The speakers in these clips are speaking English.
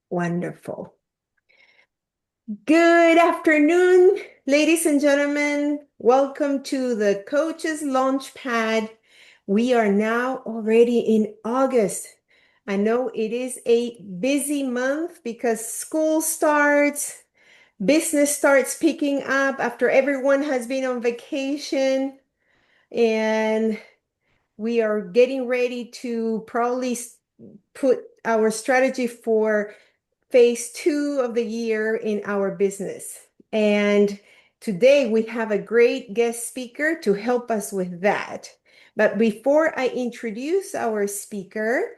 Wonderful. Good afternoon, ladies and gentlemen. Welcome to the Coaches Launchpad. We are now already in August. I know it is a busy month because school starts, business starts picking up after everyone has been on vacation, and we are getting ready to probably put our strategy for phase two of the year in our business. And today we have a great guest speaker to help us with that. But before I introduce our speaker,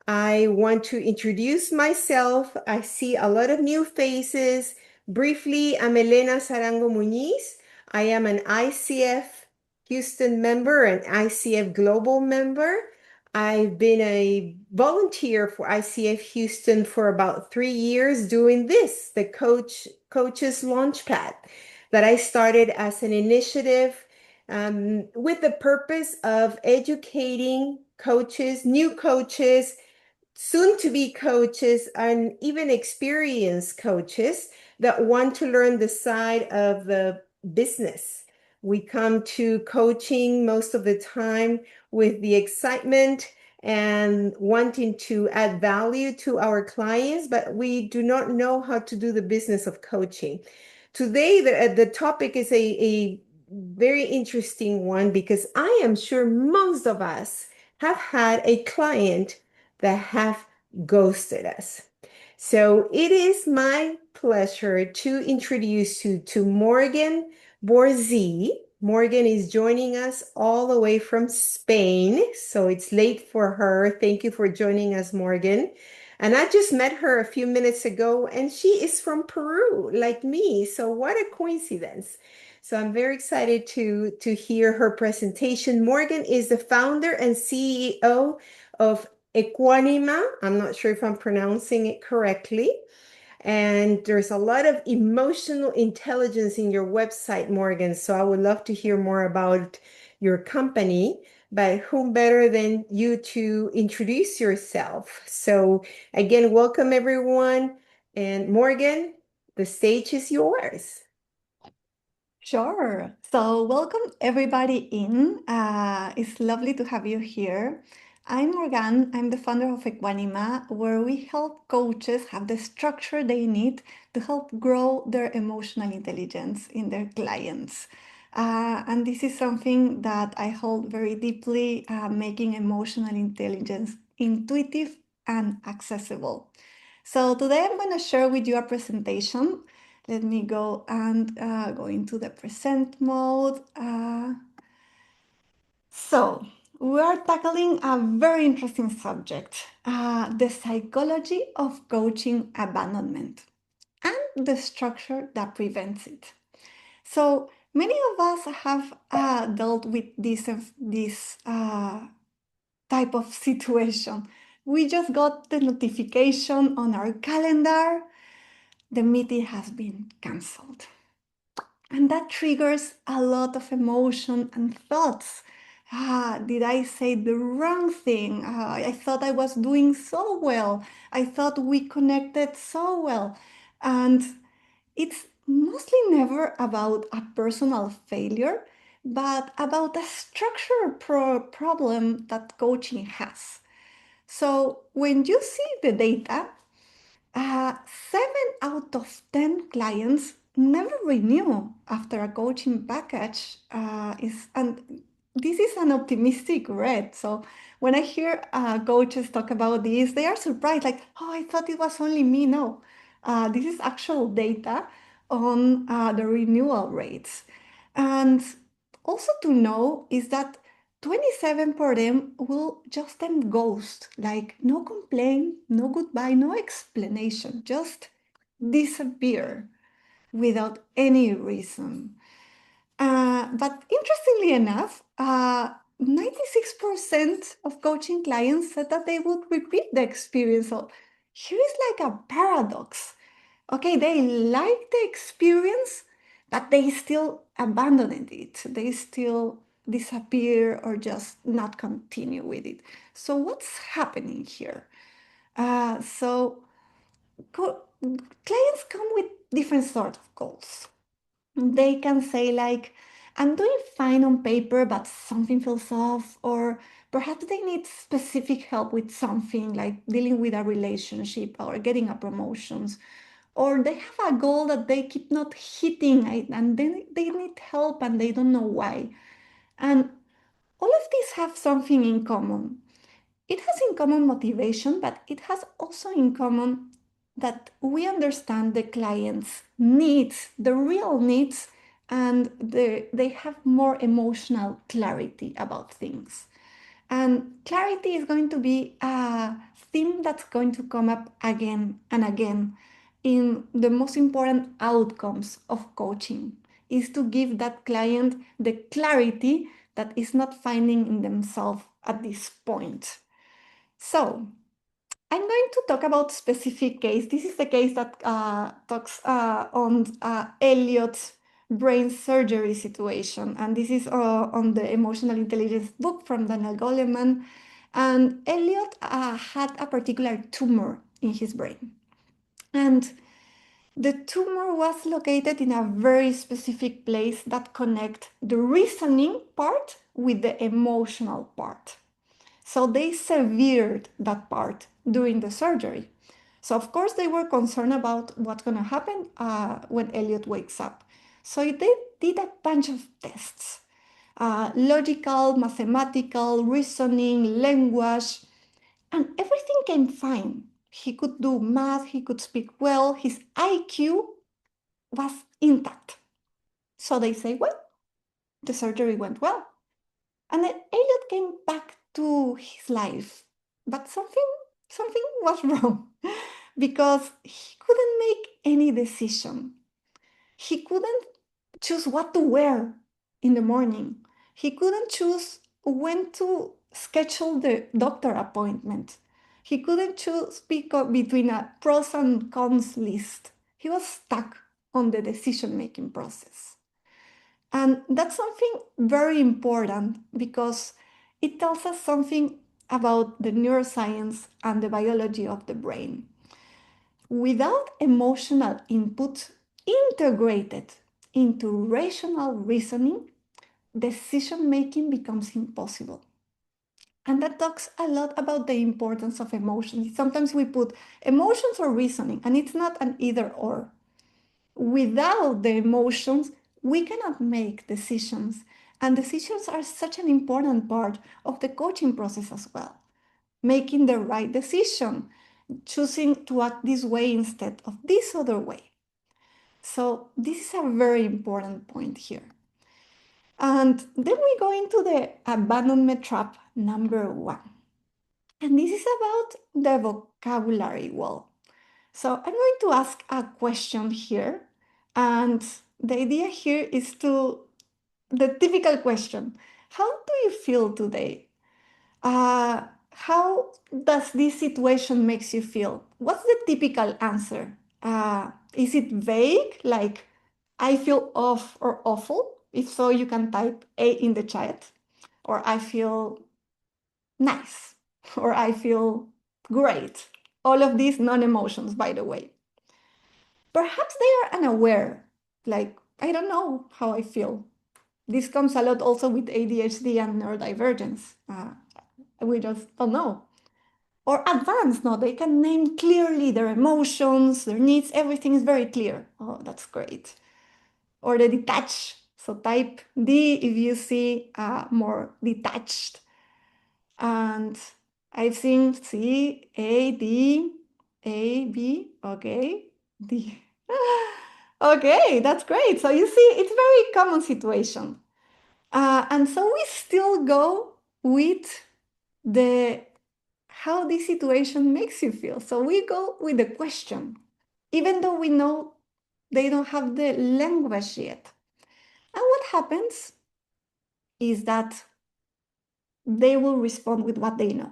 I want to introduce myself. I see a lot of new faces. Briefly, I'm Elena Sarango Muñiz. I am an ICF Houston member, an ICF Global member. I've been a volunteer for ICF Houston for about 3 years doing this, the Coaches Launchpad, that I started as an initiative with the purpose of educating coaches, new coaches, soon to be coaches, and even experienced coaches that want to learn the side of the business. We come to coaching most of the time with the excitement and wanting to add value to our clients, but we do not know how to do the business of coaching. Today, the topic is a very interesting one because I am sure most of us have had a client that have ghosted us. So it is my pleasure to introduce you to Morgan Borzi. Morgan is joining us all the way from Spain, so it's late for her. Thank you for joining us, Morgan. And I just met her a few minutes ago, and she is from Peru, like me. So what a coincidence. So I'm very excited to hear her presentation. Morgan is the founder and CEO of Equanima. I'm not sure if I'm pronouncing it correctly. And there's a lot of emotional intelligence in your website, Morgan. So I would love to hear more about your company. But whom better than you to introduce yourself? So, again, welcome everyone. And Morgan, the stage is yours. Sure. So, welcome everybody in. It's lovely to have you here. I'm Morgan. I'm the founder of Equanima, where we help coaches have the structure they need to help grow their emotional intelligence in their clients. And this is something that I hold very deeply, making emotional intelligence intuitive and accessible. So, today I'm going to share with you a presentation. Let me go and go into the present mode. So, we are tackling a very interesting subject, the psychology of coaching abandonment and the structure that prevents it. So, many of us have dealt with this type of situation. We just got the notification on our calendar, the meeting has been cancelled. And that triggers a lot of emotion and thoughts. Did I say the wrong thing? I thought I was doing so well. I thought we connected so well. And it's mostly never about a personal failure, but about a structural problem that coaching has. So when you see the data, 7 out of 10 clients never renew after a coaching package and this is an optimistic rate. So when I hear coaches talk about this, they are surprised, like, oh, I thought it was only me. No, this is actual data on the renewal rates. And also to know is that 27 for them will just then ghost, like no complaint, no goodbye, no explanation, just disappear without any reason. But interestingly enough, 96% of coaching clients said that they would repeat the experience. So here is like a paradox. Okay, they like the experience, but they still abandoned it. They still disappear or just not continue with it. So what's happening here? So clients come with different sort of goals. They can say like, I'm doing fine on paper, but something feels off, or perhaps they need specific help with something like dealing with a relationship or getting a promotions, or they have a goal that they keep not hitting and then they need help and they don't know why. And all of these have something in common. It has in common motivation, but it has also in common that we understand the client's needs, the real needs, and they have more emotional clarity about things. And clarity is going to be a theme that's going to come up again and again in the most important outcomes of coaching, is to give that client the clarity that is not finding in themselves at this point. So I'm going to talk about specific case. This is the case that talks on Elliot's brain surgery situation, and this is on the emotional intelligence book from Daniel Goleman. And Elliot had a particular tumor in his brain, and the tumor was located in a very specific place that connect the reasoning part with the emotional part. So they severed that part during the surgery. So of course they were concerned about what's going to happen when Elliot wakes up. So they did a bunch of tests, logical, mathematical, reasoning, language, and everything came fine. He could do math, he could speak well, his IQ was intact. So they say, well, the surgery went well. And then Elliot came back to his life. But something was wrong because he couldn't make any decision. He couldn't choose what to wear in the morning. He couldn't choose when to schedule the doctor appointment. He couldn't choose between a pros and cons list. He was stuck on the decision making process. And that's something very important because it tells us something about the neuroscience and the biology of the brain. Without emotional input integrated into rational reasoning, decision making becomes impossible. And that talks a lot about the importance of emotions. Sometimes we put emotions or reasoning, and it's not an either or. Without the emotions, we cannot make decisions. And decisions are such an important part of the coaching process as well. Making the right decision, choosing to act this way instead of this other way. So, this is a very important point here. And then we go into the abandonment trap number 1. And this is about the vocabulary wall. So I'm going to ask a question here. And the idea here is the typical question. How do you feel today? How does this situation makes you feel? What's the typical answer? Is it vague, like I feel off or awful? If so, you can type A in the chat. Or I feel nice. Or I feel great. All of these non-emotions, by the way. Perhaps they are unaware, like, I don't know how I feel. This comes a lot also with ADHD and neurodivergence. We just don't know. Or advanced, no, they can name clearly their emotions, their needs, everything is very clear. Oh, that's great. Or the detached. So type D if you see more detached. And I've seen C, A, D, A, B, okay, D. Okay, that's great. So you see, it's very common situation. And so we still go with the how this situation makes you feel. So we go with the question, even though we know they don't have the language yet. And what happens is that they will respond with what they know.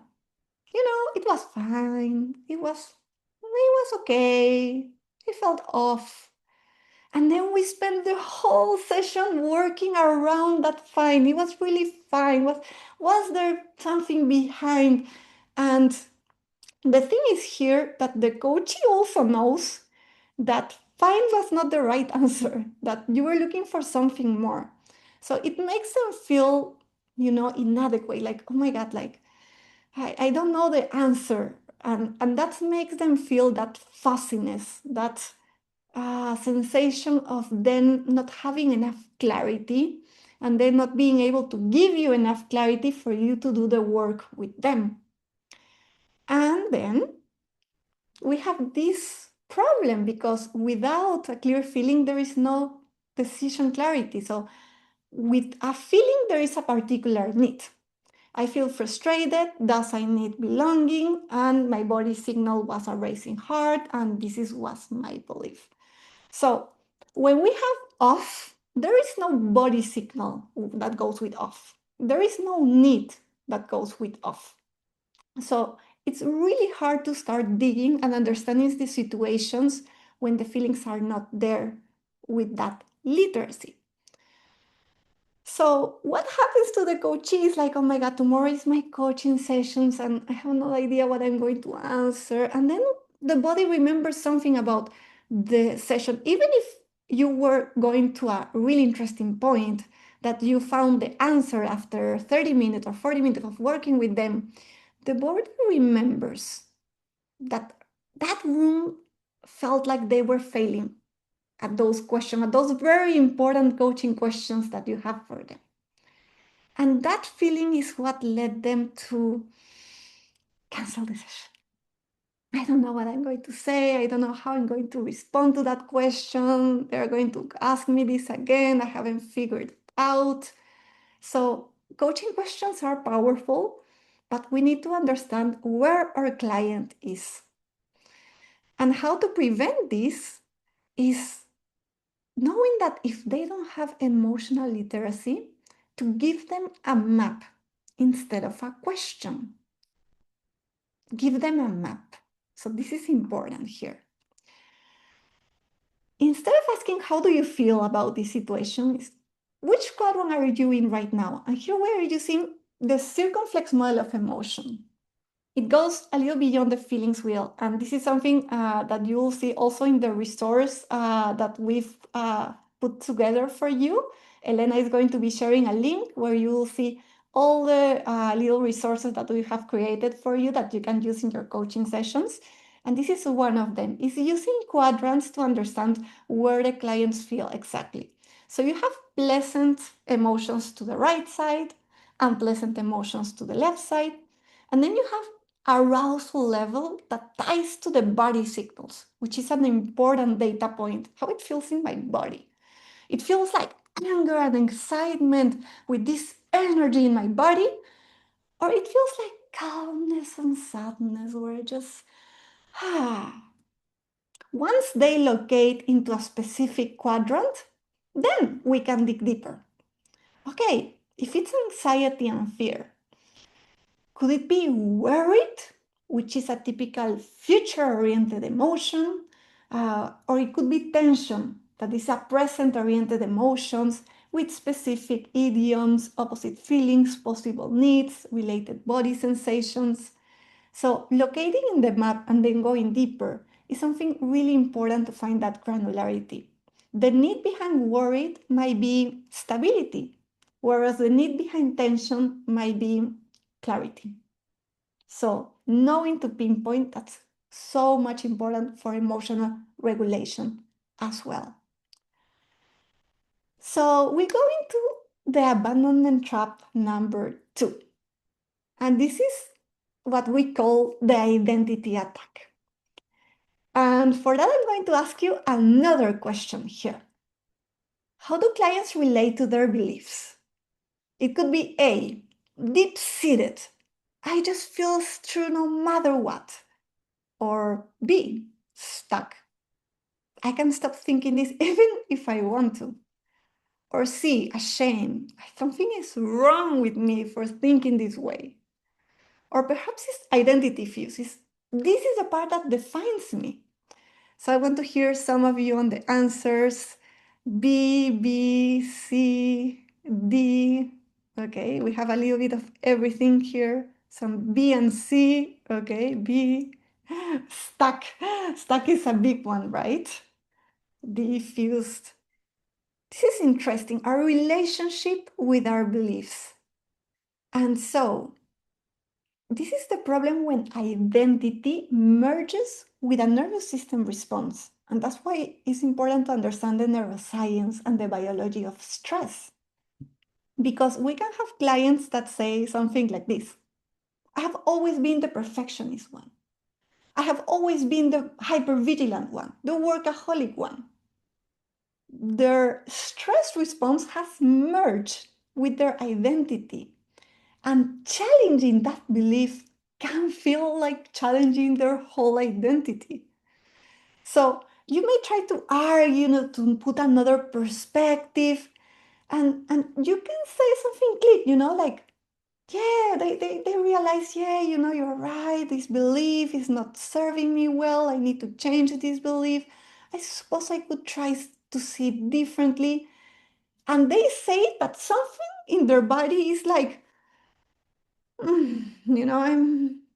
You know, it was fine. It was okay. It felt off. And then we spent the whole session working around that fine. It was really fine. Was there something behind? And The thing is here that the coachee also knows that fine was not the right answer, that you were looking for something more. So it makes them feel, inadequate, like, oh my God, like, I don't know the answer. And that makes them feel that fuzziness, that sensation of them not having enough clarity and then not being able to give you enough clarity for you to do the work with them. And then we have this problem because without a clear feeling, there is no decision clarity. So, with a feeling, there is a particular need. I feel frustrated, thus I need belonging, and my body signal was a racing heart, and was my belief. So, when we have off, there is no body signal that goes with off. There is no need that goes with off. So it's really hard to start digging and understanding the situations when the feelings are not there with that literacy. So what happens to the coachee is like, oh my God, tomorrow is my coaching sessions and I have no idea what I'm going to answer. And then the body remembers something about the session, even if you were going to a really interesting point that you found the answer after 30 minutes or 40 minutes of working with them, the body remembers that that room felt like they were failing at those questions, at those very important coaching questions that you have for them. And that feeling is what led them to cancel the session. I don't know what I'm going to say. I don't know how I'm going to respond to that question. They're going to ask me this again. I haven't figured it out. So, coaching questions are powerful, but we need to understand where our client is. And how to prevent this is knowing that if they don't have emotional literacy, to give them a map instead of a question. Give them a map. So this is important here. Instead of asking, how do you feel about this situation? Which quadrant are you in right now? And here we are using the circumflex model of emotion. It goes a little beyond the feelings wheel. And this is something that you will see also in the resource that we've put together for you. Elena is going to be sharing a link where you will see all the little resources that we have created for you that you can use in your coaching sessions. And this is one of them, is using quadrants to understand where the clients feel exactly. So you have pleasant emotions to the right side, unpleasant emotions to the left side, and then you have arousal level that ties to the body signals, which is an important data point, how it feels in my body. It feels like anger and excitement with this energy in my body, or it feels like calmness and sadness where I just, Once they locate into a specific quadrant, then we can dig deeper. Okay, if it's anxiety and fear, could it be worried, which is a typical future-oriented emotion? Or it could be tension, that is a present-oriented emotions with specific idioms, opposite feelings, possible needs, related body sensations. So locating in the map and then going deeper is something really important to find that granularity. The need behind worried might be stability, whereas the need behind tension might be clarity. So knowing to pinpoint, that's so much important for emotional regulation as well. So we go into the abandonment trap number 2. And this is what we call the identity attack. And for that, I'm going to ask you another question here. How do clients relate to their beliefs? It could be A, deep-seated. I just feel true no matter what. Or B, stuck. I can't stop thinking this even if I want to. Or C, ashamed. Something is wrong with me for thinking this way. Or perhaps it's identity fuse. This is the part that defines me. So I want to hear some of you on the answers. B, B, C, D. Okay, we have a little bit of everything here. some B and C. Okay, B, stuck. Stuck is a big one, right? Diffused. This is interesting, our relationship with our beliefs. And so, this is the problem when identity merges with a nervous system response. And that's why it's important to understand the neuroscience and the biology of stress. Because we can have clients that say something like this: I have always been the perfectionist one. I have always been the hypervigilant one, the workaholic one. Their stress response has merged with their identity. And challenging that belief can feel like challenging their whole identity. So you may try to argue, to put another perspective, and you can say something click, like, yeah, they realize, yeah, you're right, this belief is not serving me well, I need to change this belief. I suppose I could try to see it differently. And they say that something in their body is like, I'm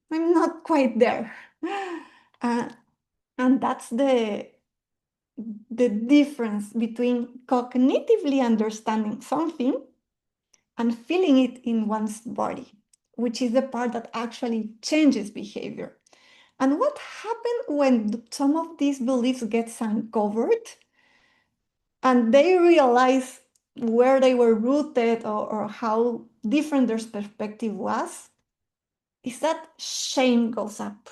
not quite there. Uh, and that's the difference between cognitively understanding something and feeling it in one's body, which is the part that actually changes behavior. And what happens when some of these beliefs gets uncovered and they realize where they were rooted, or how different their perspective was, is that shame goes up.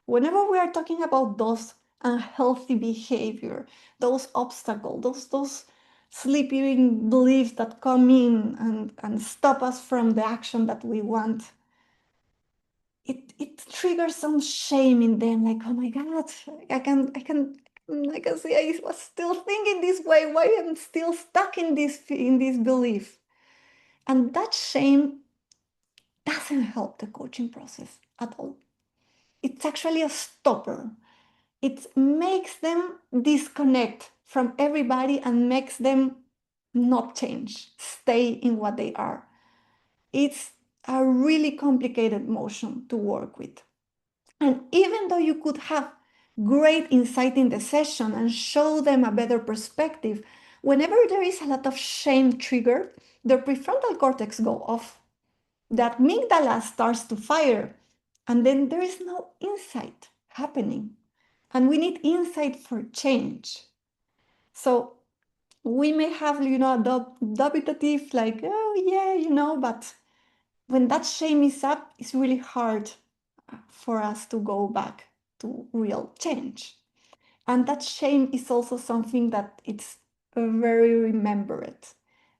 Whenever we are talking about those unhealthy behavior, those obstacles, those sleeping beliefs that come in and stop us from the action that we want, it triggers some shame in them, like, oh my God, I can see I was still thinking this way. Why am I still stuck in this belief? And that shame doesn't help the coaching process at all. It's actually a stopper. It makes them disconnect from everybody and makes them not change, stay in what they are. It's a really complicated motion to work with. And even though you could have great insight in the session and show them a better perspective, whenever there is a lot of shame triggered, the prefrontal cortex go off. The amygdala starts to fire, and then there is no insight happening. And we need insight for change. So we may have, a dubitative, like, oh yeah, but when that shame is up, it's really hard for us to go back to real change. And that shame is also something that it's very remembered.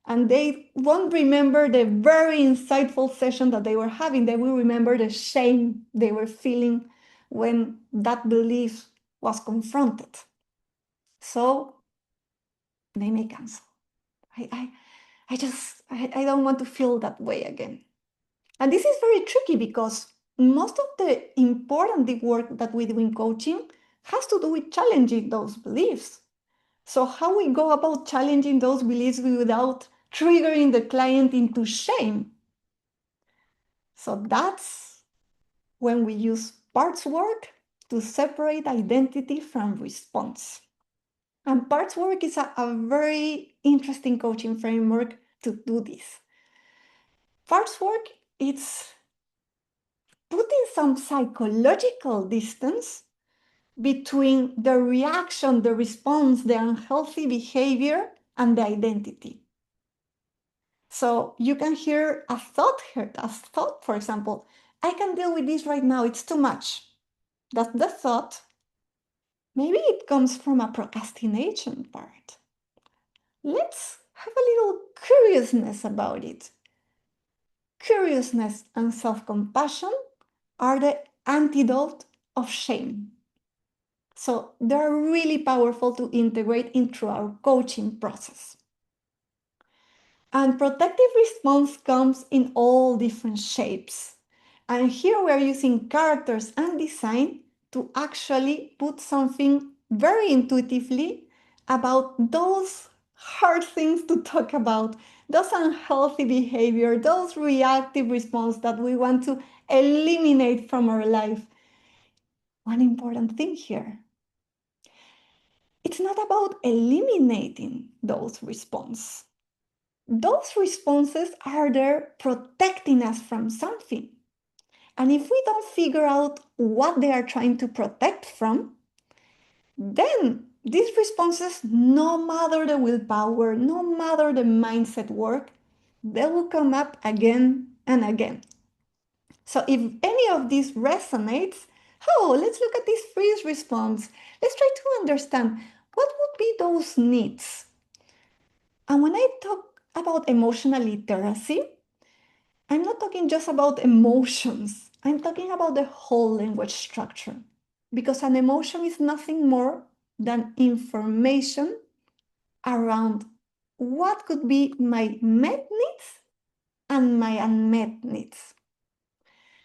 And they won't remember the very insightful session that they were having. They will remember the shame they were feeling when that belief was confronted. So they may cancel. I don't want to feel that way again. And this is very tricky because most of the important deep work that we do in coaching has to do with challenging those beliefs. So how we go about challenging those beliefs without triggering the client into shame? So that's when we use parts work to separate identity from response. And parts work is a very interesting coaching framework to do this. Parts work, it's putting some psychological distance between the reaction, the response, the unhealthy behavior, and the identity. So you can hear a thought here, for example, I can deal with this right now, it's too much. That's the thought. Maybe it comes from a procrastination part. Let's have a little curiousness about it. Curiousness and self-compassion are the antidote of shame. So they're really powerful to integrate into our coaching process. And protective response comes in all different shapes. And here we're using characters and design to actually put something very intuitively about those hard things to talk about, those unhealthy behavior, those reactive response that we want to eliminate from our life. One important thing here, it's not about eliminating those responses. Those responses are there protecting us from something. And if we don't figure out what they are trying to protect from, then these responses, no matter the willpower, no matter the mindset work, they will come up again and again. So if any of these resonates, let's look at this freeze response. Let's try to understand what would be those needs. And when I talk about emotional literacy, I'm not talking just about emotions. I'm talking about the whole language structure. Because an emotion is nothing more than information around what could be my met needs and my unmet needs.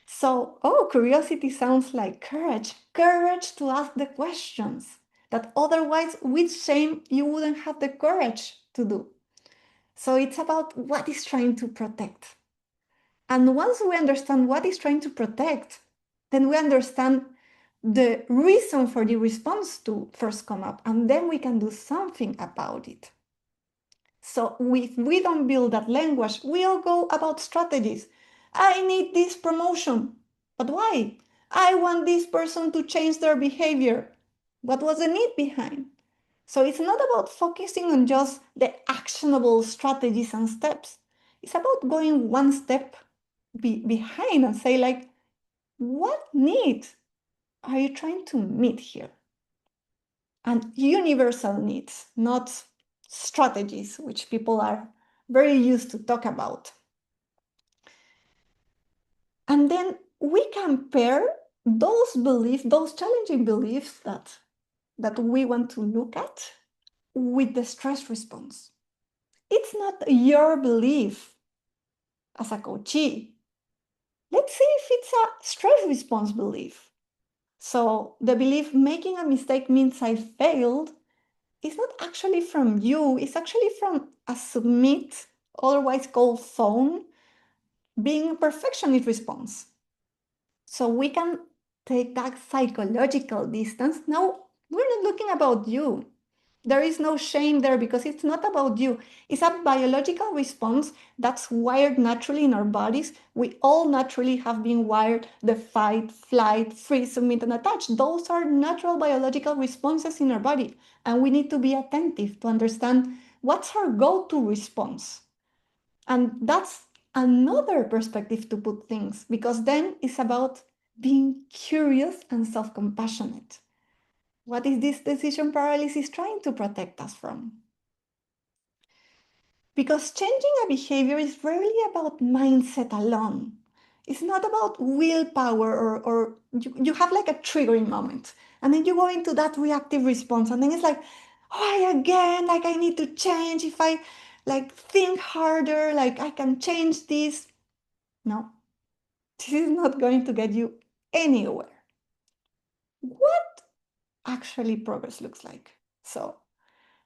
So, curiosity sounds like courage. Courage to ask the questions that otherwise, with shame, you wouldn't have the courage to do. So, it's about what is trying to protect. And once we understand what is trying to protect, then we understand the reason for the response to first come up, and then we can do something about it. So if we don't build that language, we all go about strategies. I need this promotion. But why? I want this person to change their behavior. What was the need behind? So it's not about focusing on just the actionable strategies and steps. It's about going one step behind and say, like, what need are you trying to meet here? And universal needs, not strategies, which people are very used to talk about. And then we compare those beliefs, those challenging beliefs that we want to look at with the stress response. It's not your belief as a coachee. Let's see if it's a stress response belief. So the belief making a mistake means I failed is not actually from you, it's actually from a submit, otherwise called phone, being a perfectionist response. So we can take that psychological distance. Now, we're not looking about you. There is no shame there because it's not about you. It's a biological response that's wired naturally in our bodies. We all naturally have been wired the fight, flight, freeze, submit, and attach. Those are natural biological responses in our body. And we need to be attentive to understand what's our go-to response. And that's another perspective to put things, because then it's about being curious and self-compassionate. What is this decision paralysis trying to protect us from? Because changing a behavior is rarely about mindset alone. It's not about willpower or you have like a triggering moment. And then you go into that reactive response. And then it's like, why again? Like I need to change. If I like think harder, like I can change this. No, this is not going to get you anywhere. What actually progress looks like? So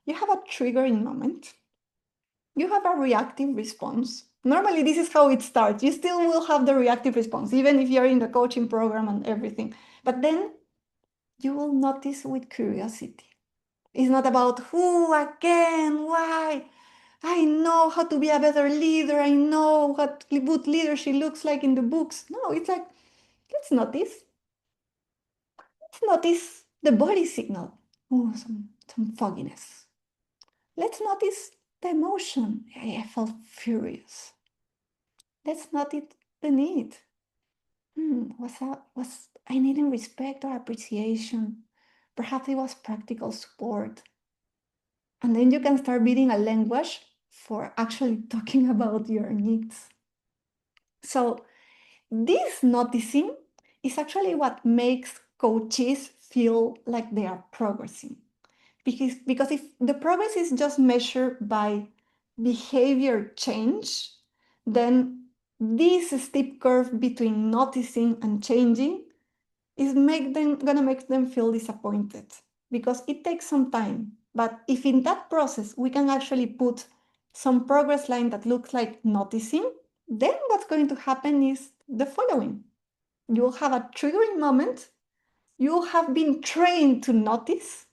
you have a triggering moment. You have a reactive response. Normally, this is how it starts. You still will have the reactive response, even if you're in the coaching program and everything. But then you will notice with curiosity. It's not about who again, why. I know how to be a better leader. I know what good leadership looks like in the books. No, it's like, let's notice. Let's notice the body signal. Oh, some fogginess. Let's notice the emotion. I felt furious. Let's notice the need. Was I needing respect or appreciation? Perhaps it was practical support. And then you can start building a language for actually talking about your needs. So this noticing is actually what makes coaches feel like they are progressing. Because if the progress is just measured by behavior change, then this steep curve between noticing and changing is gonna make them feel disappointed because it takes some time. But if in that process we can actually put some progress line that looks like noticing, then what's going to happen is the following. You'll have a triggering moment. You have been trained to notice,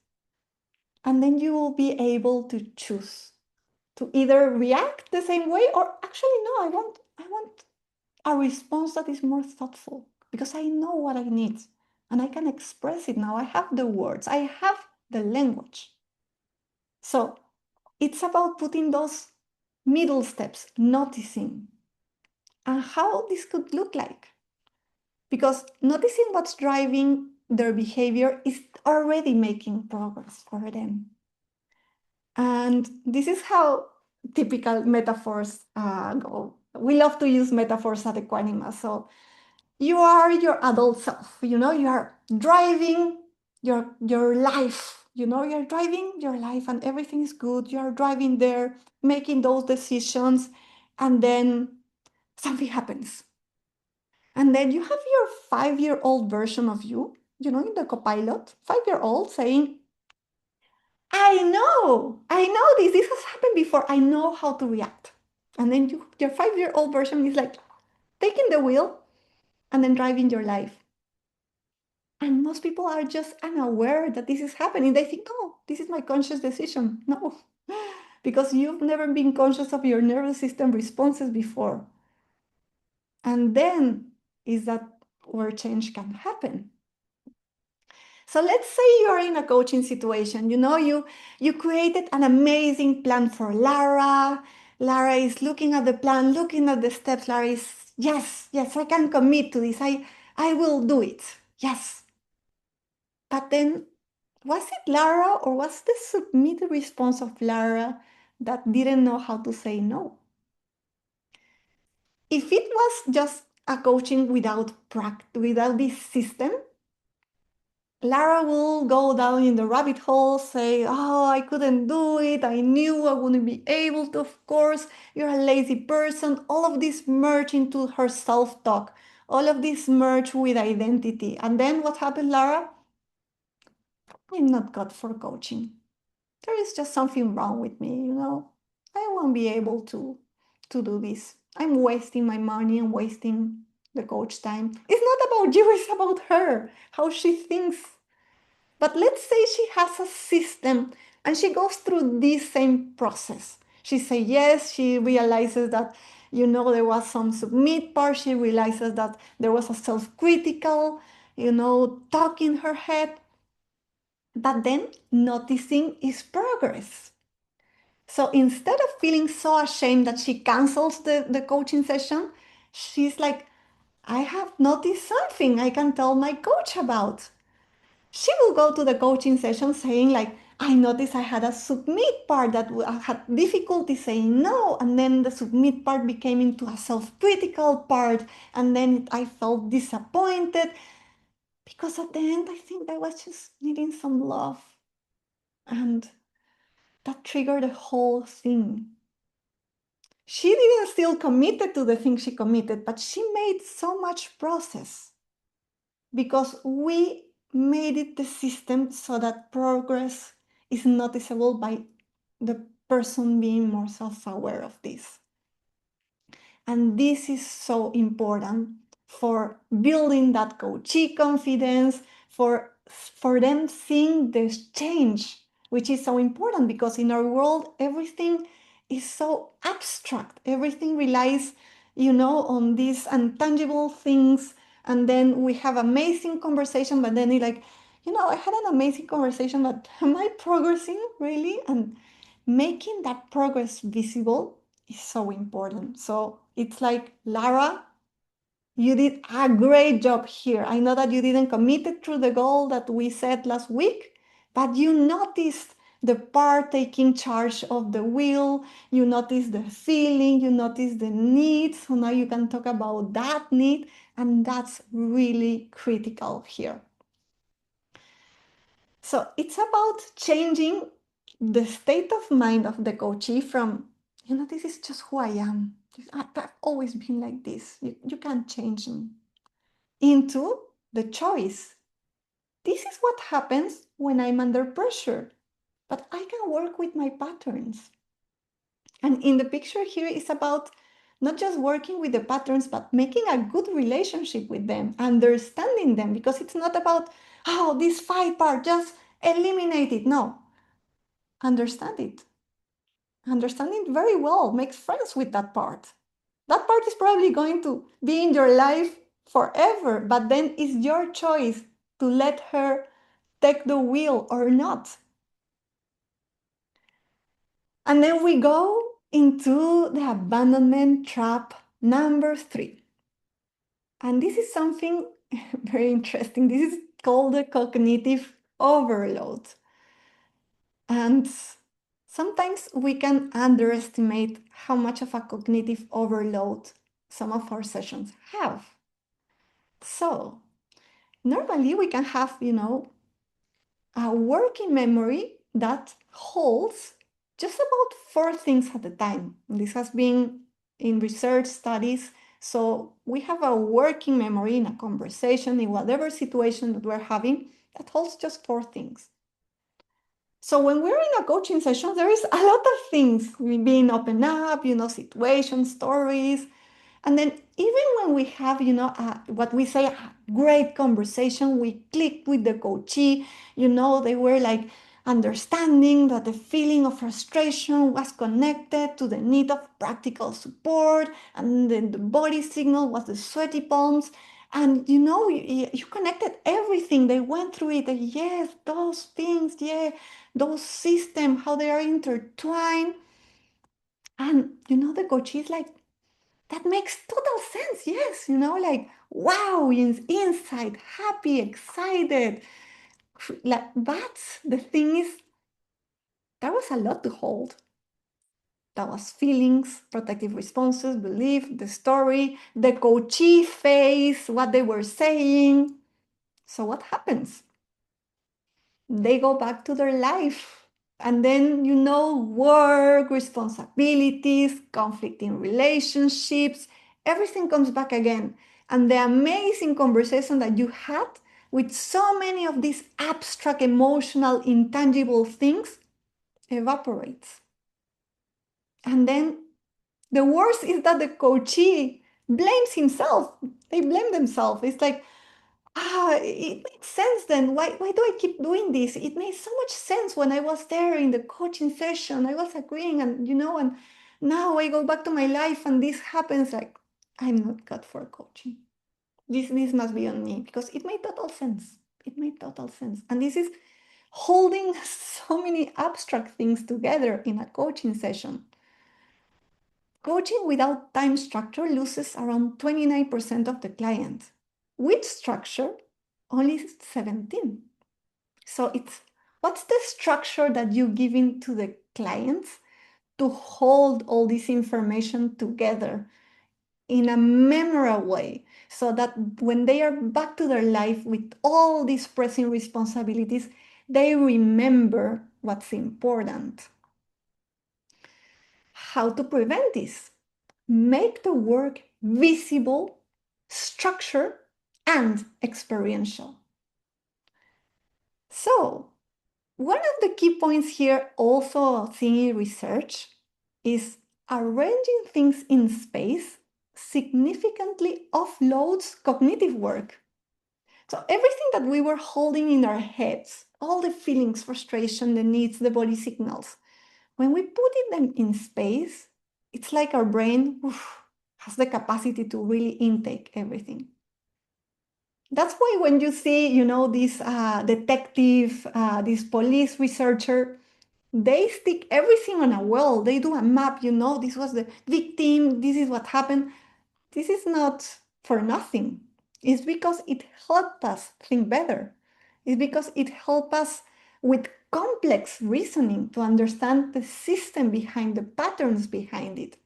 and then you will be able to choose to either react the same way or actually no, I want a response that is more thoughtful because I know what I need and I can express it now. I have the words, I have the language. So it's about putting those middle steps, noticing, and how this could look like. Because noticing what's driving their behavior is already making progress for them. And this is how typical metaphors go. We love to use metaphors at Equanima. So you are your adult self, you know, you are driving your life, you know, you're driving your life and everything is good. You are driving there, making those decisions, and then something happens. And then you have your 5-year-old version of you know, in the copilot, 5-year old saying, I know this has happened before. I know how to react. And then your 5-year-old version is like taking the wheel and then driving your life. And most people are just unaware that this is happening. They think, oh, this is my conscious decision. No, because you've never been conscious of your nervous system responses before. And then is that where change can happen. So let's say you're in a coaching situation. You know, you created an amazing plan for Lara. Lara is looking at the plan, looking at the steps. Lara is, yes, I can commit to this. I will do it. Yes. But then, was it Lara or was the submitted response of Lara that didn't know how to say no? If it was just a coaching without this system, Lara will go down in the rabbit hole, say, oh, I couldn't do it. I knew I wouldn't be able to, of course. You're a lazy person. All of this merge into her self-talk. All of this merge with identity. And then what happened, Lara? I'm not good for coaching. There is just something wrong with me, you know. I won't be able to do this. I'm wasting my money and wasting the coach time. It's not about you, it's about her, how she thinks. But let's say she has a system and she goes through this same process. She says yes, she realizes that, you know, there was some submit part, she realizes that there was a self-critical, you know, talk in her head. But then noticing is progress. So instead of feeling so ashamed that she cancels the coaching session, she's like, I have noticed something I can tell my coach about. She will go to the coaching session saying like, I noticed I had a submit part that I had difficulty saying no, and then the submit part became into a self-critical part, and then I felt disappointed because at the end I think I was just needing some love, and that triggered the whole thing. She didn't still committed to the thing she committed, but she made so much process because we made it the system so that progress is noticeable by the person being more self-aware of this. And this is so important for building that coachee confidence, for them seeing this change, which is so important because in our world, everything is so abstract. Everything relies, you know, on these intangible things. And then we have amazing conversation, but then it's like, you know, I had an amazing conversation, but am I progressing really? And making that progress visible is so important. So it's like, Lara, you did a great job here. I know that you didn't commit it through the goal that we set last week, but you noticed the part taking charge of the wheel, you noticed the feeling, you noticed the need. So now you can talk about that need, and that's really critical here. So it's about changing the state of mind of the coachee from, you know, this is just who I am. I've always been like this. You can't change me. Into the choice. This is what happens when I'm under pressure, but I can work with my patterns. And in the picture here is about not just working with the patterns, but making a good relationship with them, understanding them, because it's not about, oh, this fight part, just eliminate it. No, understand it. Understand it very well, make friends with that part. That part is probably going to be in your life forever, but then it's your choice to let her take the wheel or not. And then we go into the abandonment trap number 3. And this is something very interesting. This is called the cognitive overload. And sometimes we can underestimate how much of a cognitive overload some of our sessions have. So, normally we can have, a working memory that holds just about 4 things at a time. This has been in research studies. So we have a working memory in a conversation, in whatever situation that we're having, that holds just 4 things. So when we're in a coaching session, there is a lot of things being open up, situations, stories, and then even when we have, what we say, a great conversation, we clicked with the coachee, they were like understanding that the feeling of frustration was connected to the need of practical support, and then the body signal was the sweaty palms. And you connected everything. They went through it. Yes, those things, yeah, those systems, how they are intertwined. And the coachee is like, that makes total sense. Yes, like, wow, inside, happy, excited. Like, but the thing is, that was a lot to hold. That was feelings, protective responses, belief, the story, the coachee face, what they were saying. So what happens? They go back to their life. And then, work, responsibilities, conflict in relationships, everything comes back again. And the amazing conversation that you had with so many of these abstract, emotional, intangible things evaporates. And then the worst is that the coachee blames himself. They blame themselves. It's like, it makes sense then. Why do I keep doing this? It made so much sense when I was there in the coaching session. I was agreeing, and and now I go back to my life and this happens. Like, I'm not cut for coaching. This must be on me, because it made total sense. It made total sense. And this is holding so many abstract things together in a coaching session. Coaching without time structure loses around 29% of the client. With structure, only 17. So it's, what's the structure that you give in to the clients to hold all this information together in a memorable way, so that when they are back to their life with all these pressing responsibilities, they remember what's important. How to prevent this? Make the work visible, structured, and experiential. So, one of the key points here, also seen in research, is arranging things in space significantly offloads cognitive work. So everything that we were holding in our heads, all the feelings, frustration, the needs, the body signals, when we put them in space, it's like our brain has the capacity to really intake everything. That's why when you see, this detective, this police researcher, they stick everything on a wall. They do a map, this was the victim, this is what happened. This is not for nothing. It's because it helped us think better. It's because it helped us with complex reasoning to understand the system behind, the patterns behind it.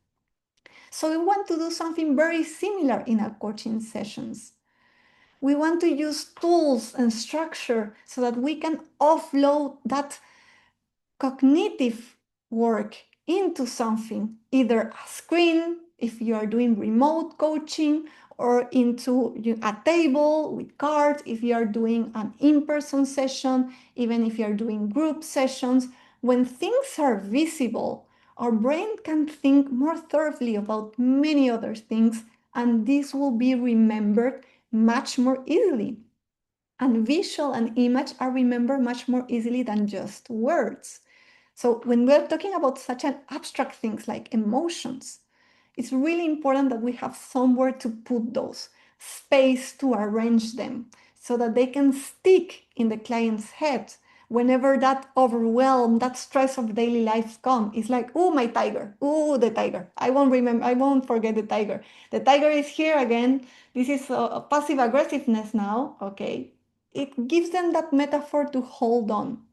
So we want to do something very similar in our coaching sessions. We want to use tools and structure so that we can offload that cognitive work into something, either a screen if you are doing remote coaching, or into a table with cards if you are doing an in-person session, even if you are doing group sessions. When things are visible, Our brain can think more thoroughly about many other things, and this will be remembered much more easily. And visual and image are remembered much more easily than just words. So when we're talking about such an abstract things like emotions, it's really important that we have somewhere to put those, space to arrange them so that they can stick in the client's head whenever that overwhelm, that stress of daily life come. It's like, oh, my tiger, oh, the tiger. I won't forget the tiger. The tiger is here again. This is a passive aggressiveness now, okay? It gives them that metaphor to hold on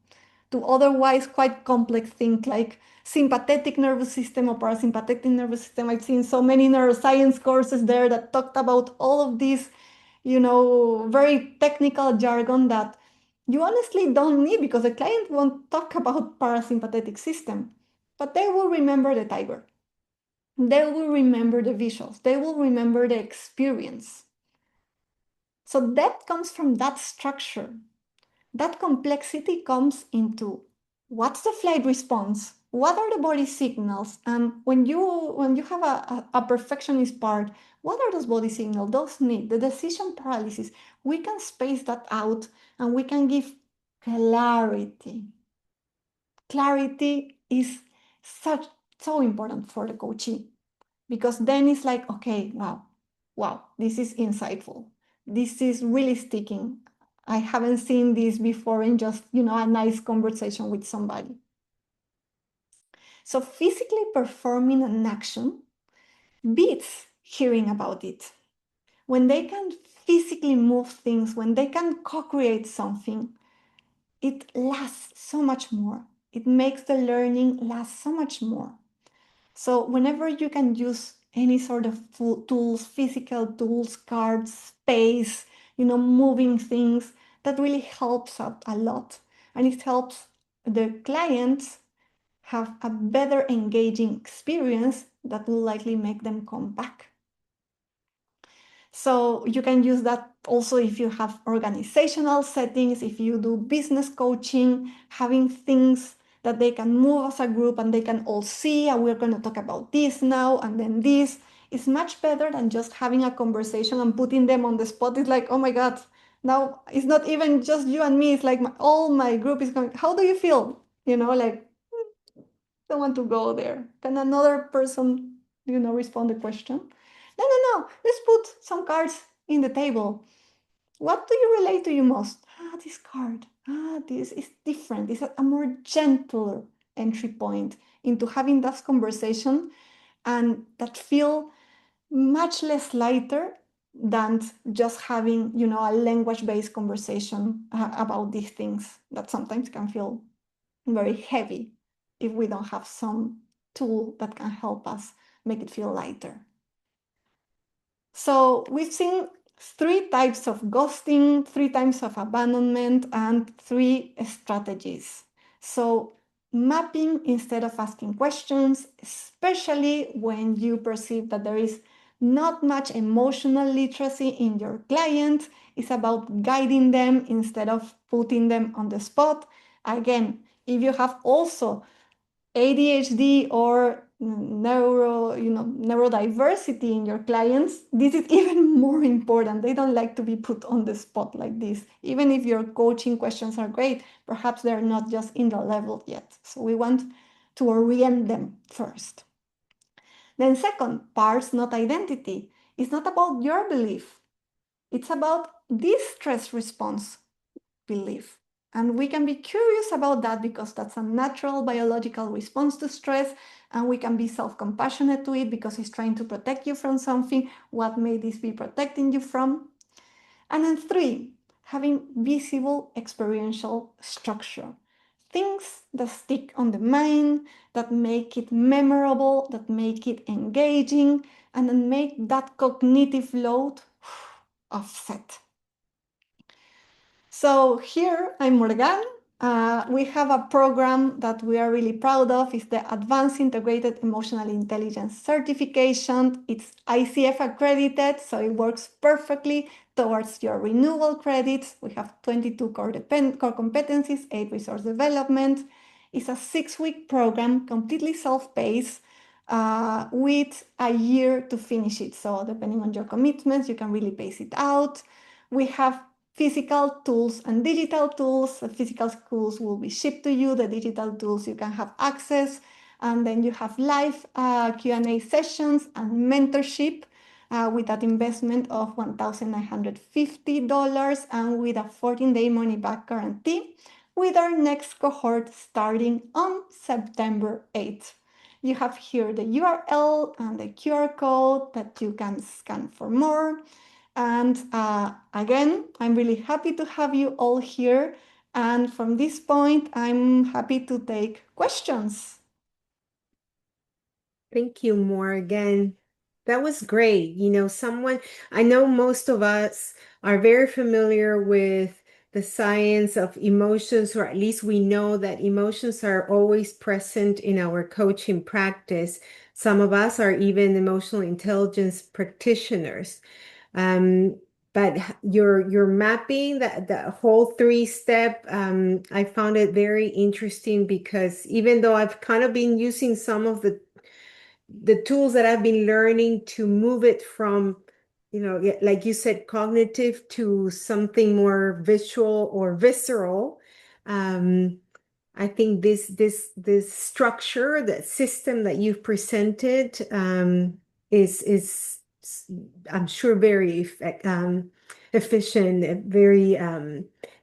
to otherwise quite complex things like sympathetic nervous system or parasympathetic nervous system. I've seen so many neuroscience courses there that talked about all of these, very technical jargon that you honestly don't need because the client won't talk about parasympathetic system, but they will remember the tiger. They will remember the visuals. They will remember the experience. So that comes from that structure. That complexity comes into what's the flight response, what are the body signals, and when you have a perfectionist part, what are those body signals, those needs, the decision paralysis. We can space that out and we can give clarity. Clarity is such so important for the coachee because then it's like, okay, wow, this is insightful, this is really sticking. I haven't seen this before in just a nice conversation with somebody. So physically performing an action beats hearing about it. When they can physically move things, when they can co-create something, it lasts so much more. It makes the learning last so much more. So whenever you can use any sort of tools, physical tools, cards, space, moving things, that really helps out a lot. And it helps the clients have a better engaging experience that will likely make them come back. So you can use that also if you have organizational settings, if you do business coaching, having things that they can move as a group and they can all see, and we're going to talk about this now and then this. Is much better than just having a conversation and putting them on the spot. It's like, oh my God, now it's not even just you and me. It's like all my group is going, how do you feel? Like, don't want to go there. Can another person, respond the question? No, no, no. Let's put some cards in the table. What do you relate to you most? This card. This is different. It's a more gentle entry point into having that conversation and that feel much less lighter than just having, a language-based conversation about these things that sometimes can feel very heavy if we don't have some tool that can help us make it feel lighter. So we've seen 3 types of ghosting, 3 types of abandonment, and 3 strategies. So mapping instead of asking questions, especially when you perceive that there is not much emotional literacy in your client, is about guiding them instead of putting them on the spot. Again, if you have also ADHD or neurodiversity in your clients, this is even more important. They don't like to be put on the spot like this. Even if your coaching questions are great, perhaps they're not just in the level yet. So we want to orient them first. Then second, parts, not identity. It's not about your belief. It's about this stress response belief. And we can be curious about that because that's a natural biological response to stress. And we can be self-compassionate to it because it's trying to protect you from something. What may this be protecting you from? And then 3, having visible experiential structure. Things that stick on the mind, that make it memorable, that make it engaging, and then make that cognitive load offset. So here I'm Morgan. We have a program that we are really proud of. It's the Advanced Integrated Emotional Intelligence Certification. It's ICF accredited, so it works perfectly towards your renewal credits. We have 22 core competencies, 8 resource development. It's a 6-week program, completely self-paced, with a year to finish it. So depending on your commitments, you can really pace it out. We have physical tools and digital tools. The physical tools will be shipped to you. The digital tools you can have access. And then you have live Q&A sessions and mentorship with that investment of $1,950 and with a 14-day money-back guarantee, with our next cohort starting on September 8th. You have here the URL and the QR code that you can scan for more. And again, I'm really happy to have you all here. And from this point, I'm happy to take questions. Thank you, Morgan. That was great. I know most of us are very familiar with the science of emotions, or at least we know that emotions are always present in our coaching practice. Some of us are even emotional intelligence practitioners. Um, but your mapping, the whole three-step, I found it very interesting because even though I've kind of been using some of the tools that I've been learning to move it from, like you said, cognitive to something more visual or visceral. Um, I think this structure, that system that you've presented, is I'm sure very efficient, very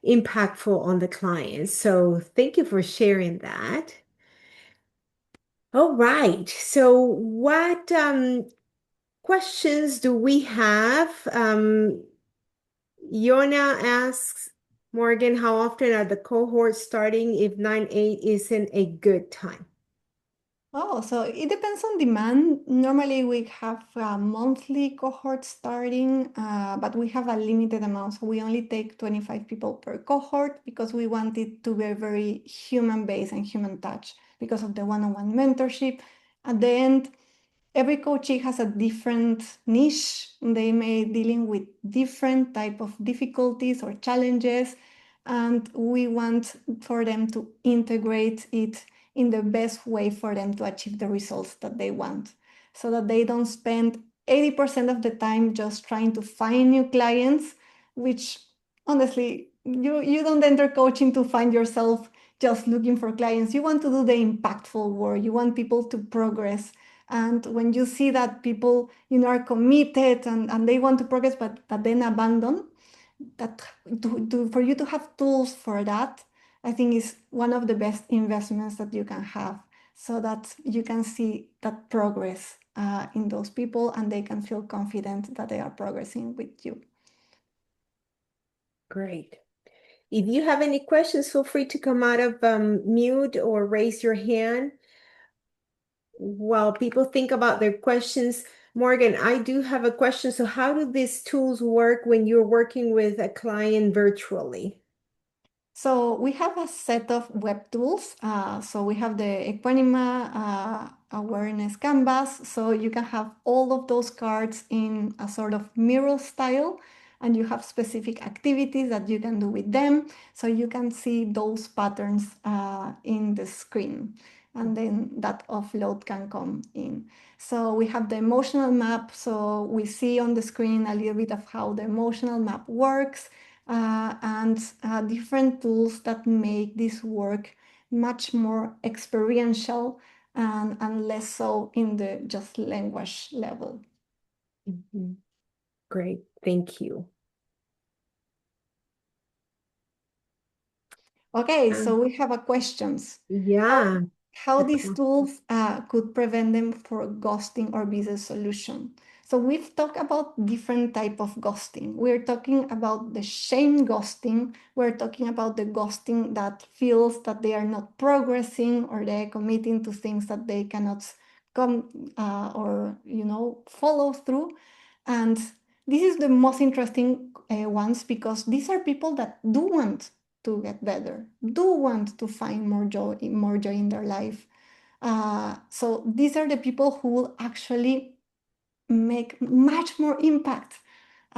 impactful on the clients. So thank you for sharing that. All right. So what questions do we have? Yona asks, Morgan, how often are the cohorts starting if 9/8 isn't a good time? Oh, so it depends on demand. Normally we have a monthly cohort starting, but we have a limited amount. So we only take 25 people per cohort because we want it to be very human-based and human touch because of the one-on-one mentorship. At the end, every coachee has a different niche. They may dealing with different type of difficulties or challenges, and we want for them to integrate it in the best way for them to achieve the results that they want, so that they don't spend 80% of the time just trying to find new clients, which honestly, you don't enter coaching to find yourself just looking for clients. You want to do the impactful work. You want people to progress. And when you see that people, are committed and they want to progress, but then abandon, that for you to have tools for that, I think is one of the best investments that you can have, so that you can see that progress in those people and they can feel confident that they are progressing with you. Great. If you have any questions, feel free to come out of mute or raise your hand. While people think about their questions, Morgan, I do have a question. So how do these tools work when you're working with a client virtually? So we have a set of web tools. So we have the Equanima awareness canvas. So you can have all of those cards in a sort of mural style, and you have specific activities that you can do with them. So you can see those patterns in the screen, and then that offload can come in. So we have the emotional map. So we see on the screen a little bit of how the emotional map works, and different tools that make this work much more experiential and less so in the just language level. Mhm. Great. Thank you. Okay, Um, so we have a questions. How, yeah. how these tools could prevent them for ghosting or business solution. So we've talked about different type of ghosting. We're talking about the shame ghosting. We're talking about the ghosting that feels that they are not progressing or they're committing to things that they cannot come or follow through. And this is the most interesting ones, because these are people that do want to get better, do want to find more joy in their life. So these are the people who will actually make much more impact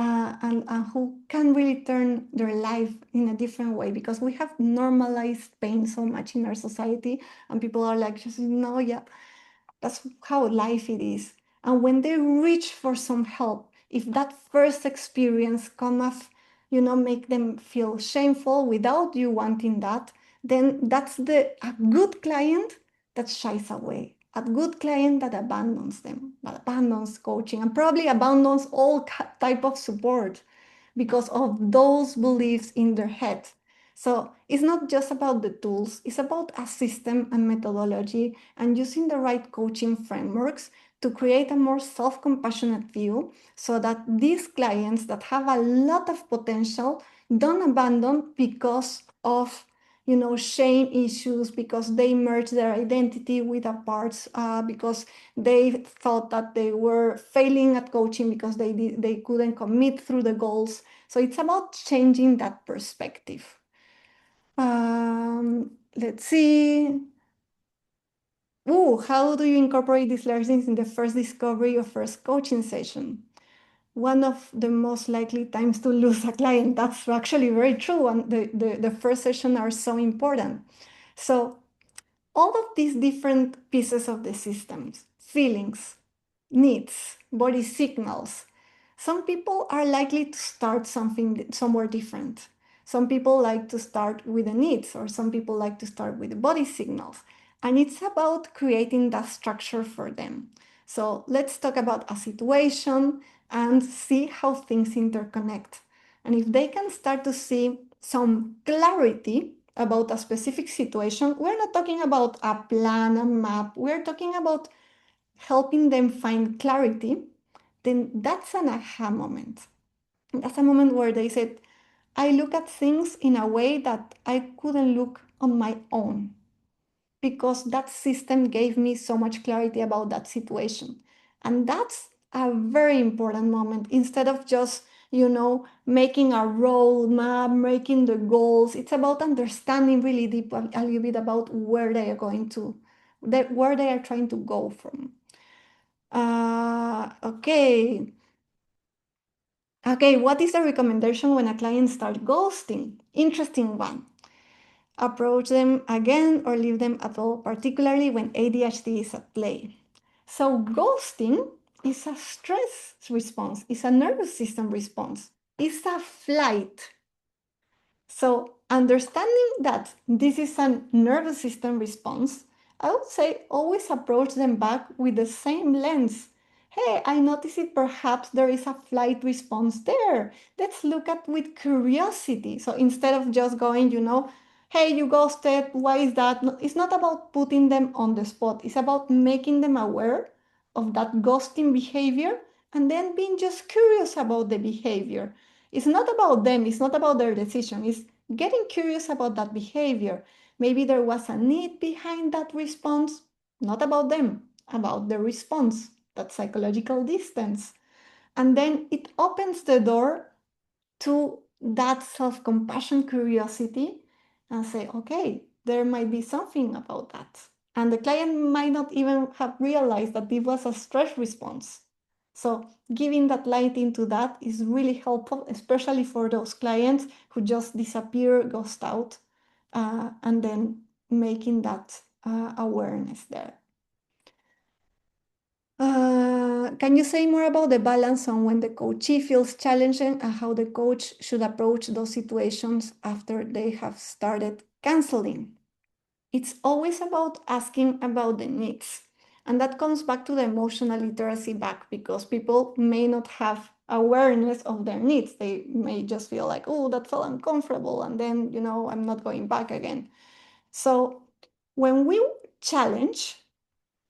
and who can really turn their life in a different way, because we have normalized pain so much in our society, and people are like, just no, yeah, that's how life it is. And when they reach for some help, if that first experience come off, make them feel shameful without you wanting that, then that's a good client that shies away, a good client that abandons them, that abandons coaching, and probably abandons all type of support because of those beliefs in their head. So it's not just about the tools, it's about a system and methodology and using the right coaching frameworks to create a more self-compassionate view, so that these clients that have a lot of potential don't abandon because of shame issues, because they merge their identity with a parts, because they thought that they were failing at coaching because they couldn't commit through the goals. So it's about changing that perspective. Let's see. How do you incorporate these learnings in the first discovery or first coaching session? One of the most likely times to lose a client. That's actually very true. And the first session are so important. So all of these different pieces of the systems, feelings, needs, body signals. Some people are likely to start something somewhere different. Some people like to start with the needs, or some people like to start with the body signals. And it's about creating that structure for them. So let's talk about a situation and see how things interconnect. And if they can start to see some clarity about a specific situation, we're not talking about a plan, a map, we're talking about helping them find clarity, then that's an aha moment. That's a moment where they said, I look at things in a way that I couldn't look on my own, because that system gave me so much clarity about that situation. And that's a very important moment. Instead of just, making a roadmap, making the goals, it's about understanding really deep a little bit about where they are going to, where they are trying to go from. Okay. Okay, what is the recommendation when a client starts ghosting? Interesting one. Approach them again or leave them at all, particularly when ADHD is at play. So, ghosting is a stress response, it's a nervous system response, it's a flight. So, understanding that this is a nervous system response, I would say always approach them back with the same lens. Hey, I notice it, perhaps there is a flight response there. Let's look at with curiosity. So instead of just going, hey, you ghosted, why is that? No, it's not about putting them on the spot. It's about making them aware of that ghosting behavior and then being just curious about the behavior. It's not about them, it's not about their decision, it's getting curious about that behavior. Maybe there was a need behind that response, not about them, about the response, that psychological distance. And then it opens the door to that self compassion curiosity and say, okay, there might be something about that. And the client might not even have realized that it was a stress response. So, giving that light into that is really helpful, especially for those clients who just disappear, ghost out, and then making that awareness there. Can you say more about the balance on when the coachee feels challenging and how the coach should approach those situations after they have started canceling? It's always about asking about the needs. And that comes back to the emotional literacy back, because people may not have awareness of their needs. They may just feel like, oh, that felt uncomfortable. And then, I'm not going back again. So when we challenge,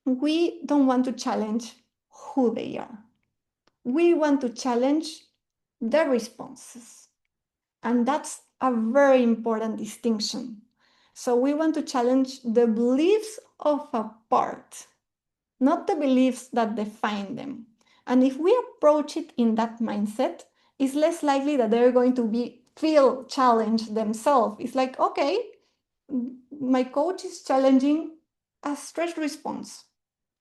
we don't want to challenge who they are. We want to challenge their responses. And that's a very important distinction. So we want to challenge the beliefs of a part, not the beliefs that define them. And if we approach it in that mindset, it's less likely that they're going to feel challenged themselves. It's like, okay, my coach is challenging a stress response.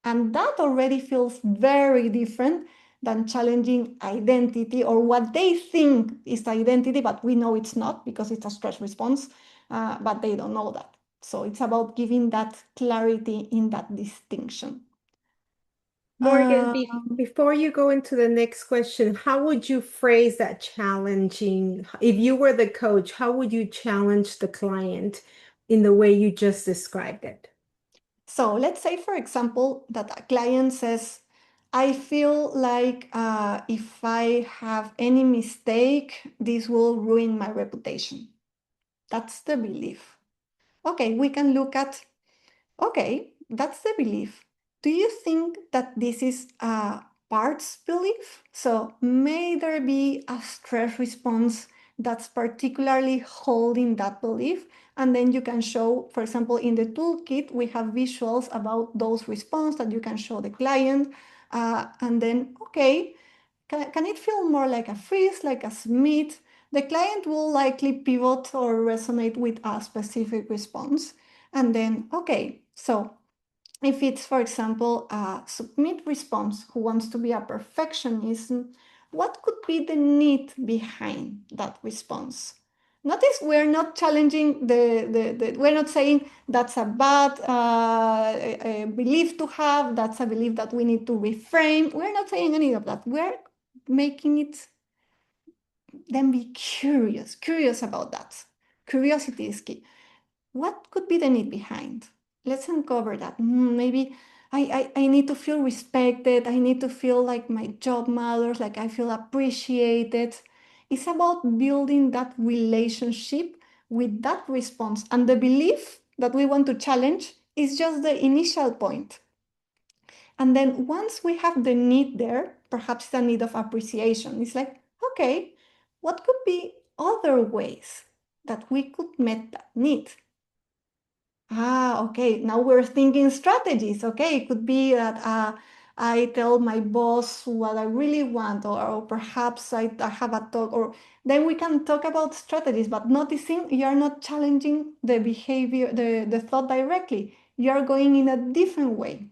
And that already feels very different than challenging identity or what they think is identity, but we know it's not because it's a stress response, but they don't know that. So it's about giving that clarity in that distinction. Morgan, before you go into the next question, how would you phrase that challenging? If you were the coach, how would you challenge the client in the way you just described it? So let's say, for example, that a client says, I feel like if I have any mistake, this will ruin my reputation. That's the belief. Okay, we can look at, okay, that's the belief. Do you think that this is a parts belief? So may there be a stress response that's particularly holding that belief? And then you can show, for example, in the toolkit, we have visuals about those responses that you can show the client. And then, okay, can it feel more like a freeze, like a submit? The client will likely pivot or resonate with a specific response. And then, okay, so if it's, for example, a submit response who wants to be a perfectionist, what could be the need behind that response? Notice we're not challenging we're not saying that's a bad belief to have, that's a belief that we need to reframe. We're not saying any of that. We're making it then be curious about that. Curiosity is key. What could be the need behind? Let's uncover that. Maybe I need to feel respected. I need to feel like my job matters, like I feel appreciated. It's about building that relationship with that response. And the belief that we want to challenge is just the initial point. And then once we have the need there, perhaps the need of appreciation, it's like, okay, what could be other ways that we could meet that need? Okay. Now we're thinking strategies. Okay. It could be that I tell my boss what I really want, or perhaps I have a talk, or then we can talk about strategies, but noticing you're not challenging the behavior, the thought directly. You're going in a different way.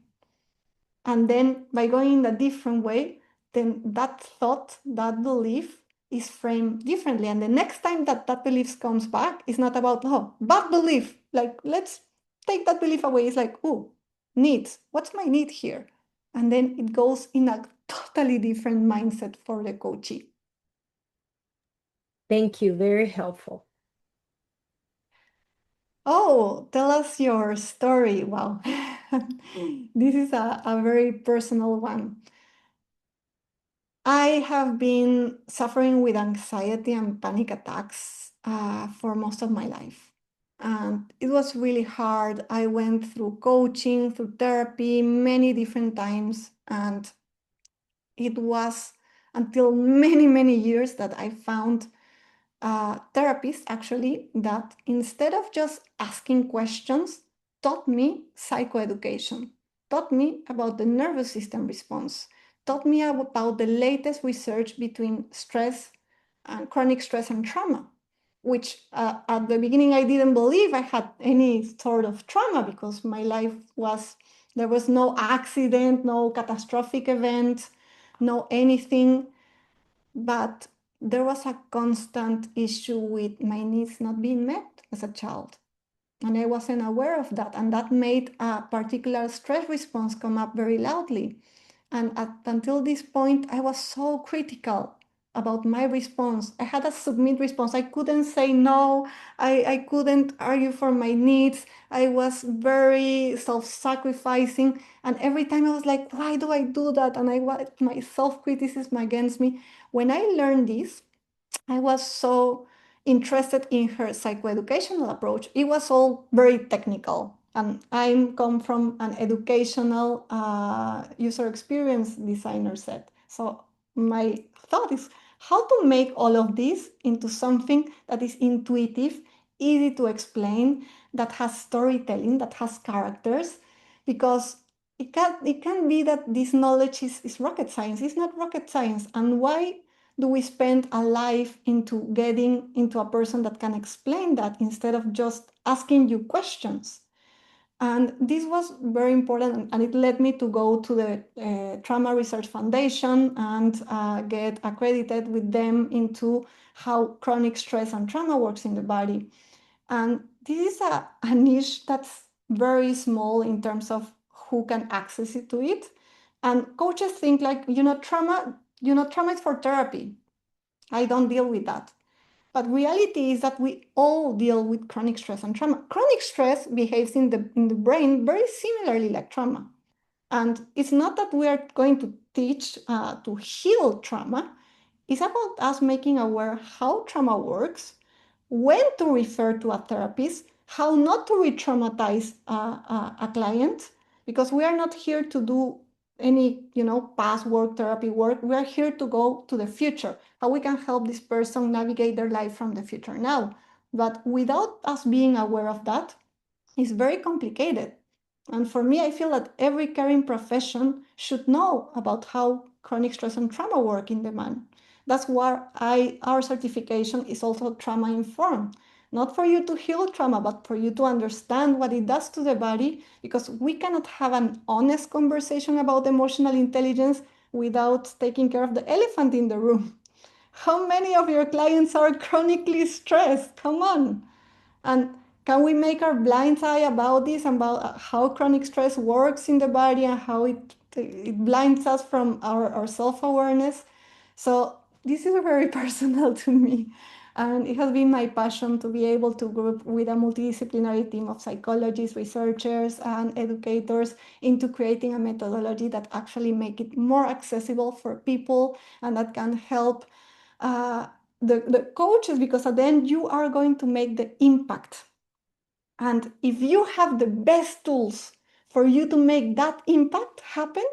And then by going in a different way, then that thought, that belief is framed differently. And the next time that that belief comes back, it's not about, oh, bad belief. Like, let's take that belief away. It's like, oh, needs. What's my need here? And then it goes in a totally different mindset for the coachee. Thank you. Very helpful. Oh, tell us your story. Wow. This is a very personal one. I have been suffering with anxiety and panic attacks for most of my life. And it was really hard. I went through coaching, through therapy many different times. And it was until many, many years that I found therapists actually that instead of just asking questions, taught me psychoeducation, taught me about the nervous system response, taught me about the latest research between stress and chronic stress and trauma, which at the beginning I didn't believe I had any sort of trauma because my life was, there was no accident, no catastrophic event, no anything, but there was a constant issue with my needs not being met as a child. And I wasn't aware of that. And that made a particular stress response come up very loudly. And until this point, I was so critical about my response. I had a submit response. I couldn't say no. I couldn't argue for my needs. I was very self-sacrificing. And every time I was like, why do I do that? And I was my self-criticism against me. When I learned this, I was so interested in her psychoeducational approach. It was all very technical, and I come from an educational user experience designer set. So my thought is how to make all of this into something that is intuitive, easy to explain, that has storytelling, that has characters, because it can be that this knowledge is rocket science. It's not rocket science. And why do we spend a life into getting into a person that can explain that instead of just asking you questions? And this was very important, and it led me to go to the Trauma Research Foundation and get accredited with them into how chronic stress and trauma works in the body. And this is a niche that's very small in terms of who can access it to it. And coaches think like, trauma is for therapy. I don't deal with that. But reality is that we all deal with chronic stress and trauma. Chronic stress behaves in the brain very similarly like trauma. And it's not that we are going to teach to heal trauma. It's about us making aware how trauma works, when to refer to a therapist, how not to re-traumatize a client, because we are not here to do any, past work, therapy work. We are here to go to the future, how we can help this person navigate their life from the future now. But without us being aware of that, it's very complicated. And for me, I feel that every caring profession should know about how chronic stress and trauma work in the man. That's why our certification is also trauma informed. Not for you to heal trauma, but for you to understand what it does to the body, because we cannot have an honest conversation about emotional intelligence without taking care of the elephant in the room. How many of your clients are chronically stressed? Come on. And can we make our blind eye about this, about how chronic stress works in the body and how it blinds us from our self-awareness? So this is very personal to me. And it has been my passion to be able to group with a multidisciplinary team of psychologists, researchers, and educators into creating a methodology that actually make it more accessible for people and that can help uh, the coaches, because then you are going to make the impact. And if you have the best tools for you to make that impact happen,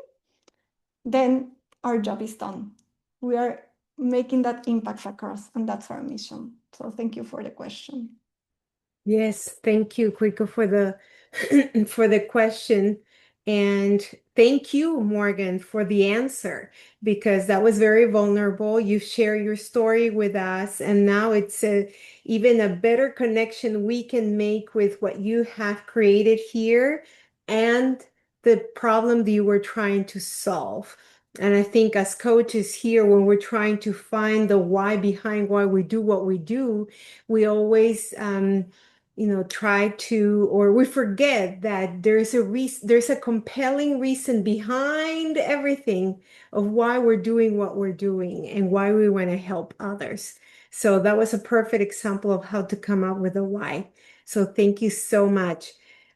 then our job is done. We are making that impact across, and that's our mission. So thank you for the question. Yes, thank you, Quico, for the for the question. And thank you, Morgan, for the answer, because that was very vulnerable. You share your story with us, and now it's even a better connection we can make with what you have created here and the problem that you were trying to solve. And I think as coaches here, when we're trying to find the why behind why we do what we do, we always try to, or we forget that there's a compelling reason behind everything of why we're doing what we're doing and why we want to help others. So that was a perfect example of how to come up with a why. So thank you so much.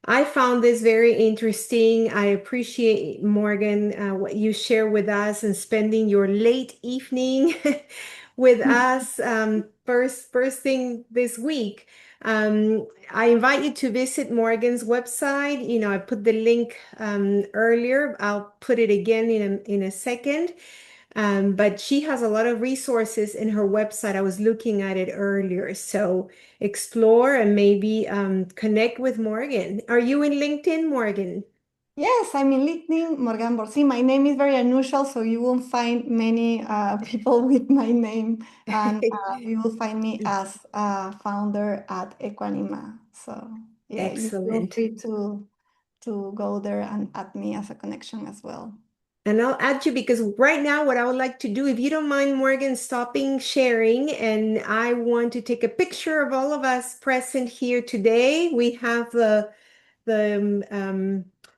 I found this very interesting. I appreciate, Morgan, what you share with us and spending your late evening with us first thing this week. I invite you to visit Morgan's website. I put the link earlier. I'll put it again in a second. But she has a lot of resources in her website. I was looking at it earlier. So explore and maybe connect with Morgan. Are you in LinkedIn, Morgan? Yes, I'm in LinkedIn, Morgan Borsi. My name is very unusual, so you won't find many people with my name, and you will find me as a founder at Equanima. So yeah, you feel Excellent. free to go there and add me as a connection as well. And I'll add you because right now, what I would like to do, if you don't mind, Morgan, stopping sharing, and I want to take a picture of all of us present here today. We have the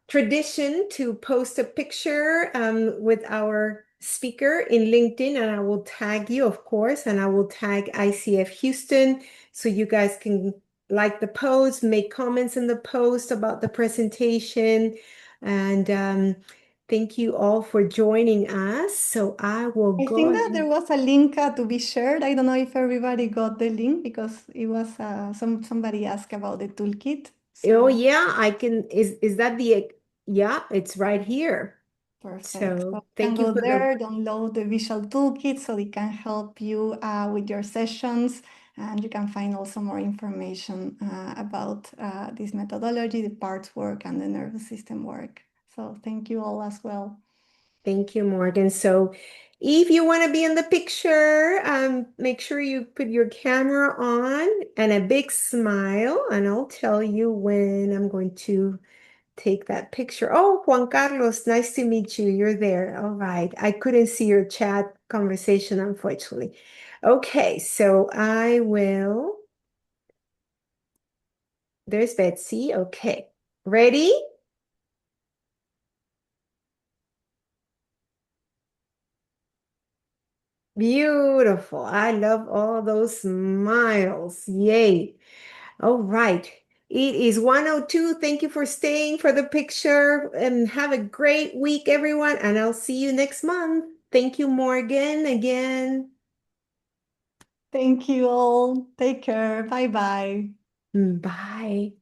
tradition to post a picture with our speaker in LinkedIn, and I will tag you, of course, and I will tag ICF Houston so you guys can like the post, make comments in the post about the presentation, and thank you all for joining us. So I will I go think that there ahead. was a link to be shared. I don't know if everybody got the link because it was somebody asked about the toolkit. Oh So yeah, I can. Is that the? Yeah, it's right here. perfect. So So you can thank you go for the there, download the visual toolkit so it can help you with your sessions. And you can find also more information about this methodology, the parts work, and the nervous system work. So thank you all as well. Thank you, Morgan. So if you want to be in the picture, make sure you put your camera on and a big smile, and I'll tell you when I'm going to take that picture. Oh, Juan Carlos, nice to meet you. You're there. All right. I couldn't see your chat conversation, unfortunately. Okay, so I will. There's Betsy. Okay. Ready? Beautiful. I love all those smiles. Yay. All right. It is 1:02. Thank you for staying for the picture and have a great week, everyone. And I'll see you next month. Thank you, Morgan, again. Thank you all. Take care. Bye bye. Bye.